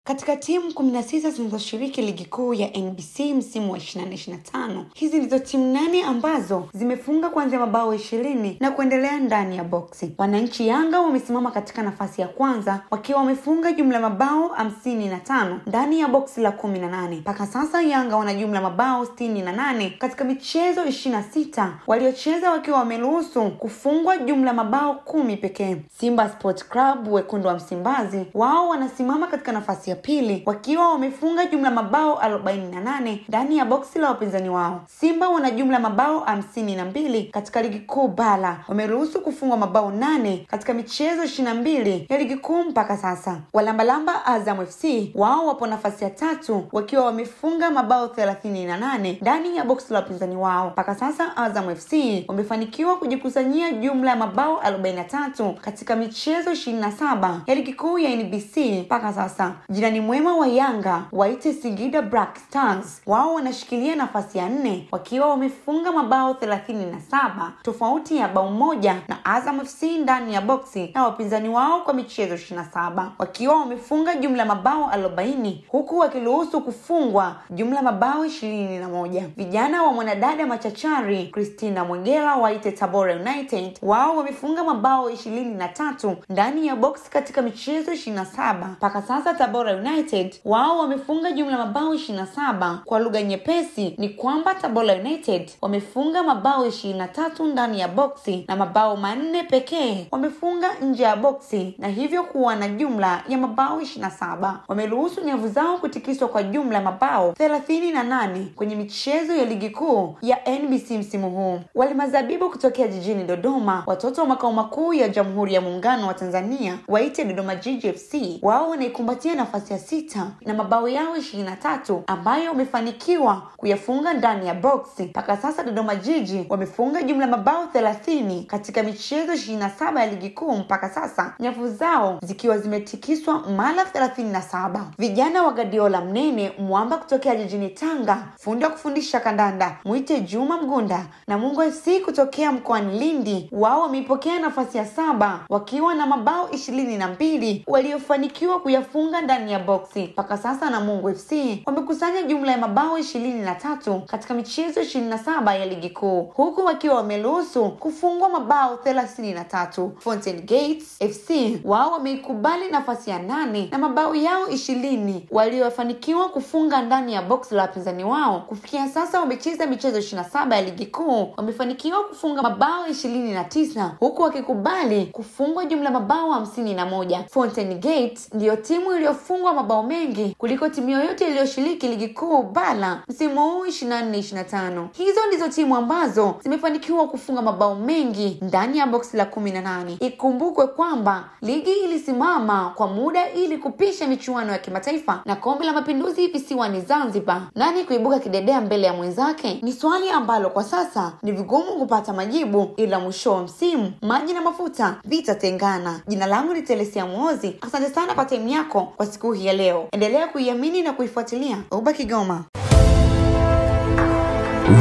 Katika timu 16 zinazoshiriki ligi kuu ya NBC msimu wa 2025, hizi ndizo timu 8 ambazo zimefunga kuanzia mabao 20 na kuendelea ndani ya boksi. Wananchi Yanga wamesimama katika nafasi ya kwanza wakiwa wamefunga jumla mabao 55 ndani ya boksi la 18. Mpaka sasa Yanga wana jumla mabao 68 katika michezo 26 waliocheza, wakiwa wameruhusu kufungwa jumla mabao 10 pekee. Simba Sports Club wekundu wa Msimbazi wao wanasimama katika nafasi ya pili wakiwa wamefunga jumla mabao 48 ndani ya boksi la wapinzani wao. Simba wana jumla mabao 52 katika ligi kuu bara, wameruhusu kufungwa mabao 8 katika michezo 22 ya ligi kuu mpaka sasa. Walambalamba Azam FC wao wapo nafasi ya tatu wakiwa wamefunga mabao 38 ndani ya boksi la wapinzani wao. Mpaka sasa Azam FC wamefanikiwa kujikusanyia jumla ya mabao 43 katika michezo 27 ya ligi kuu ya NBC mpaka sasa. Jirani mwema wa Yanga waite Singida Black Stars wao wanashikilia nafasi ya 4 wakiwa wamefunga mabao 37, tofauti ya bao moja na Azam FC ndani ya boksi na wapinzani wao kwa michezo 27, wakiwa wamefunga jumla mabao 40 huku wakiruhusu kufungwa jumla mabao 21. Vijana wa mwanadada machachari Christina Mwegela waite Tabora United wao wamefunga mabao 23 ndani ya boksi katika michezo 27. Mpaka sasa Tabora United wao wamefunga jumla mabao 27. Kwa lugha nyepesi ni kwamba Tabora United wamefunga mabao 23 ndani ya boksi na mabao 4 pekee wamefunga nje ya boksi, na hivyo kuwa na jumla ya mabao 27. Wameruhusu nyavu zao kutikiswa kwa jumla mabao 38 kwenye michezo ya ligi kuu ya NBC msimu huu. Walimazabibu kutokea jijini Dodoma, watoto wa makao makuu ya Jamhuri ya Muungano wa Tanzania waite Dodoma Jiji FC wao wanaikumbatia nafasi ya 6 na mabao yao 23 ambayo wamefanikiwa kuyafunga ndani ya boksi. Mpaka sasa Dodoma Jiji wamefunga jumla mabao 30 katika michezo 27 ya ligi kuu mpaka sasa, nyavu zao zikiwa zimetikiswa mara 37. Vijana wa Gadiola Mnene mwamba kutokea jijini Tanga, fundi wa kufundisha kandanda muite Juma Mgunda na Mungu FC kutokea mkoani Lindi wao wameipokea nafasi ya 7 wakiwa na mabao 22 waliofanikiwa kuyafunga ndani ya boksi. Mpaka sasa na Mungu FC wamekusanya jumla ya mabao 23 katika michezo 27 ya ligi kuu, huku wakiwa wameruhusu kufungwa mabao 33. Fountain Gates FC wao wameikubali nafasi ya 8 na mabao yao 20 waliofanikiwa kufunga ndani ya box la wapinzani wao. Kufikia sasa wamecheza michezo 27 ya ligi kuu, wamefanikiwa kufunga mabao 29 huku wakikubali kufungwa jumla mabao 51. Fountain Gates ndio timu iliyofungwa mabao mengi kuliko timu yoyote iliyoshiriki ligi kuu bara msimu huu 24-25. Hizo ndizo timu ambazo zimefanikiwa kufunga mabao mengi ndani ya boksi la 18. Ikumbukwe kwamba ligi ilisimama kwa muda ili kupisha michuano ya kimataifa na Kombe la Mapinduzi visiwani Zanzibar. Nani kuibuka kidedea mbele ya mwenzake ni swali ambalo kwa sasa ni vigumu kupata majibu, ila mwisho wa msimu maji na mafuta vitatengana. Jina langu ni Telesia Muozi. Asante sana kwa time yako kwa siku hii ya leo. Endelea kuiamini na kuifuatilia Uba Kigoma.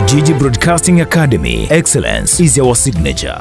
Ujiji Broadcasting Academy, excellence is our signature.